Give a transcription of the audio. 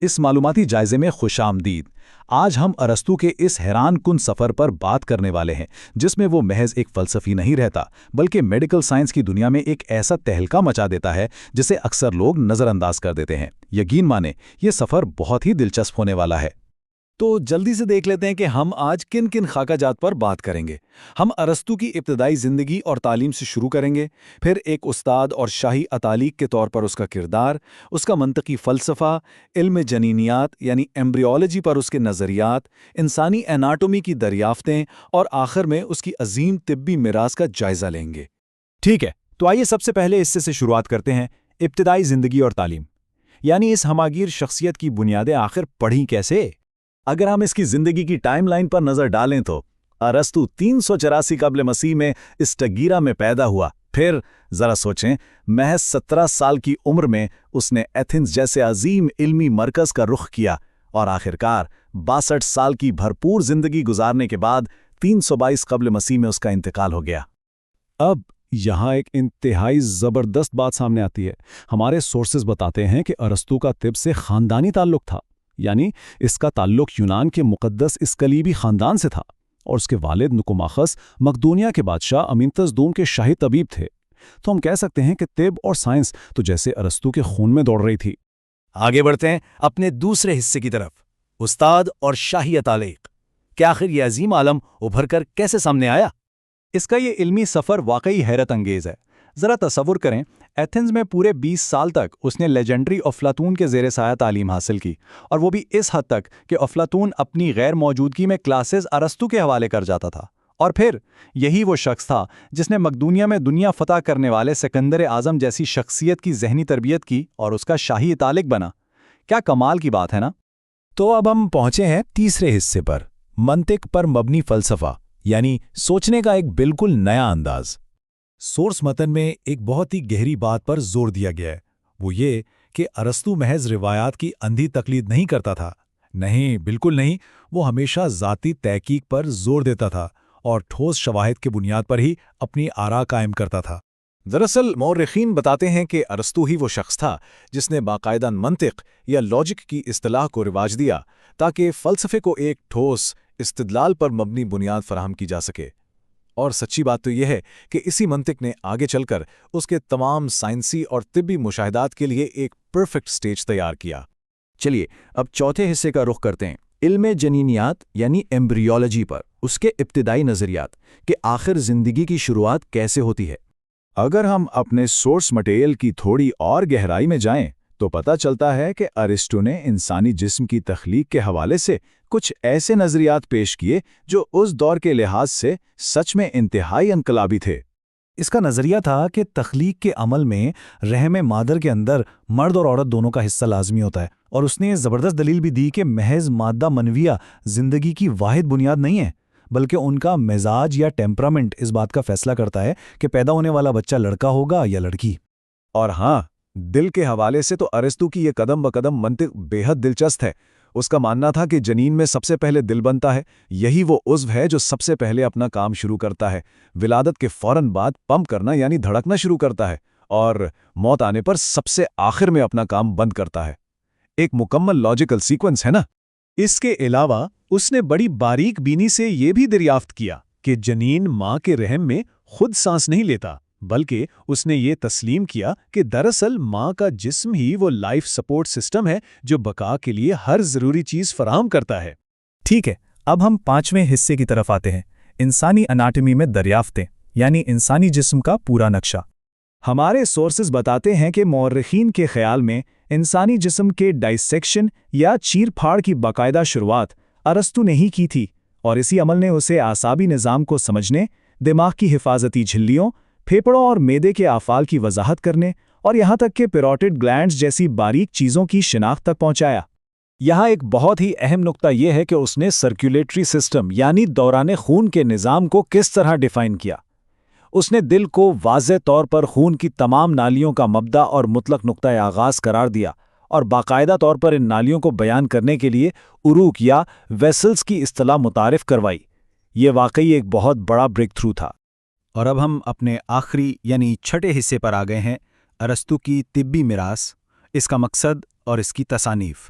اس معلوماتی جائزے میں خوش آمدید۔ آج ہم ارسطو کے اس حیران کن سفر پر بات کرنے والے ہیں جس میں وہ محض ایک فلسفی نہیں رہتا بلکہ میڈیکل سائنس کی دنیا میں ایک ایسا تہلکہ مچا دیتا ہے جسے اکثر لوگ نظر انداز کر دیتے ہیں۔ یقین مانیں یہ سفر بہت ہی دلچسپ ہونے والا ہے۔ تو جلدی سے دیکھ لیتے ہیں کہ ہم آج کن کن خاکہ جات پر بات کریں گے۔ ہم ارسطو کی ابتدائی زندگی اور تعلیم سے شروع کریں گے، پھر ایک استاد اور شاہی اتالیق کے طور پر اس کا کردار، اس کا منطقی فلسفہ، علم جنینیات یعنی ایمبریولوجی پر اس کے نظریات، انسانی اناٹومی کی دریافتیں اور آخر میں اس کی عظیم طبی میراث کا جائزہ لیں گے۔ ٹھیک ہے، تو آئیے سب سے پہلے حصے سے شروعات کرتے ہیں، ابتدائی زندگی اور تعلیم، یعنی اس ہماگیر شخصیت کی بنیادیں آخر پڑھیں کیسے؟ اگر ہم اس کی زندگی کی ٹائم لائن پر نظر ڈالیں تو ارسطو 384 قبل مسیح میں اسٹگیرا میں پیدا ہوا، پھر ذرا سوچیں محض 17 سال کی عمر میں اس نے ایتھنز جیسے عظیم علمی مرکز کا رخ کیا اور آخرکار 62 سال کی بھرپور زندگی گزارنے کے بعد 322 قبل مسیح میں اس کا انتقال ہو گیا۔ اب یہاں ایک انتہائی زبردست بات سامنے آتی ہے۔ ہمارے سورسز بتاتے ہیں کہ ارسطو کا طب سے خاندانی تعلق تھا، یعنی اس کا تعلق یونان کے مقدس اسکلیبی خاندان سے تھا، اور اس کے والد نکوماخس مقدونیہ کے بادشاہ امینتس دوم کے شاہی طبیب تھے۔ تو ہم کہہ سکتے ہیں کہ طب اور سائنس تو جیسے ارسطو کے خون میں دوڑ رہی تھی۔ آگے بڑھتے ہیں اپنے دوسرے حصے کی طرف، استاد اور شاہی اتالیق۔ کہ آخر یہ عظیم عالم ابھر کر کیسے سامنے آیا؟ اس کا یہ علمی سفر واقعی حیرت انگیز ہے۔ ذرا تصور کریں، ایتھنز میں پورے 20 سال تک اس نے لیجنڈری افلاطون کے زیر سایہ تعلیم حاصل کی، اور وہ بھی اس حد تک کہ افلاطون اپنی غیر موجودگی میں کلاسز ارسطو کے حوالے کر جاتا تھا۔ اور پھر یہی وہ شخص تھا جس نے مقدونیہ میں دنیا فتح کرنے والے سکندر اعظم جیسی شخصیت کی ذہنی تربیت کی اور اس کا شاہی اتالیق بنا۔ کیا کمال کی بات ہے نا؟ تو اب ہم پہنچے ہیں تیسرے حصے پر، منطق پر مبنی فلسفہ، یعنی سوچنے کا ایک بالکل نیا انداز۔ سورس متن میں ایک بہت ہی گہری بات پر زور دیا گیا ہے، وہ یہ کہ ارسطو محض روایات کی اندھی تقلید نہیں کرتا تھا۔ نہیں، بالکل نہیں، وہ ہمیشہ ذاتی تحقیق پر زور دیتا تھا اور ٹھوس شواہد کے بنیاد پر ہی اپنی آراء قائم کرتا تھا۔ دراصل مورخین بتاتے ہیں کہ ارسطو ہی وہ شخص تھا جس نے باقاعدہ منطق یا لاجک کی اصطلاح کو رواج دیا تاکہ فلسفے کو ایک ٹھوس استدلال پر مبنی بنیاد فراہم کی جا سکے۔ اور سچی بات تو یہ ہے کہ اسی منطق نے آگے چل کر اس کے تمام سائنسی اور طبی مشاہدات کے لیے ایک پرفیکٹ سٹیج تیار کیا۔ چلیے اب چوتھے حصے کا رخ کرتے ہیں، علم جنینیات یعنی ایمبریولوجی پر، اس کے ابتدائی نظریات کہ آخر زندگی کی شروعات کیسے ہوتی ہے۔ اگر ہم اپنے سورس مٹیریل کی تھوڑی اور گہرائی میں جائیں تو پتہ چلتا ہے کہ ارسطو نے انسانی جسم کی تخلیق کے حوالے سے کچھ ایسے نظریات پیش کیے جو اس دور کے لحاظ سے سچ میں انتہائی انقلابی تھے۔ اس کا نظریہ تھا کہ تخلیق کے عمل میں رحم مادر کے اندر مرد اور عورت دونوں کا حصہ لازمی ہوتا ہے، اور اس نے یہ زبردست دلیل بھی دی کہ محض مادہ منویہ زندگی کی واحد بنیاد نہیں ہے، بلکہ ان کا مزاج یا ٹیمپرامنٹ اس بات کا فیصلہ کرتا ہے کہ پیدا ہونے والا بچہ لڑکا ہوگا یا لڑکی۔ اور ہاں، دل کے حوالے سے تو ارسطو کی یہ قدم بقدم منطق بے حد دلچسپ ہے۔ اس کا ماننا تھا کہ جنین میں سب سے پہلے دل بنتا ہے، یہی وہ عضو ہے جو سب سے پہلے اپنا کام شروع کرتا ہے، ولادت کے فوراً بعد پمپ کرنا یعنی دھڑکنا شروع کرتا ہے، اور موت آنے پر سب سے آخر میں اپنا کام بند کرتا ہے۔ ایک مکمل لاجیکل سیکوینس ہے نا؟ اس کے علاوہ اس نے بڑی باریک بینی سے یہ بھی دریافت کیا کہ جنین ماں کے رحم میں خود سانس نہیں لیتا، بلکہ اس نے یہ تسلیم کیا کہ دراصل ماں کا جسم ہی وہ لائف سپورٹ سسٹم ہے جو بقا کے لیے ہر ضروری چیز فراہم کرتا ہے۔ ٹھیک ہے، اب ہم پانچویں حصے کی طرف آتے ہیں، انسانی اناٹمی میں دریافتیں، یعنی انسانی جسم کا پورا نقشہ۔ ہمارے سورسز بتاتے ہیں کہ مورخین کے خیال میں انسانی جسم کے ڈائسیکشن یا چیر پھاڑ کی باقاعدہ شروعات ارسطو نے ہی کی تھی، اور اسی عمل نے اسے اعصابی نظام کو سمجھنے، دماغ کی حفاظتی جھلیوں، پھیپڑوں اور میدے کے افعال کی وضاحت کرنے اور یہاں تک کہ پیروٹڈ گلینڈز جیسی باریک چیزوں کی شناخت تک پہنچایا۔ یہاں ایک بہت ہی اہم نقطہ یہ ہے کہ اس نے سرکولیٹری سسٹم یعنی دوران خون کے نظام کو کس طرح ڈیفائن کیا۔ اس نے دل کو واضح طور پر خون کی تمام نالیوں کا مبدا اور مطلق نقطۂ آغاز قرار دیا، اور باقاعدہ طور پر ان نالیوں کو بیان کرنے کے لیے عروق یا ویسلز کی اصطلاح متعارف کروائی۔ یہ واقعی ایک بہت بڑا بریک تھرو تھا۔ اور اب ہم اپنے آخری یعنی چھٹے حصے پر آ گئے ہیں، ارسطو کی طبی میراث، اس کا مقصد اور اس کی تصانیف۔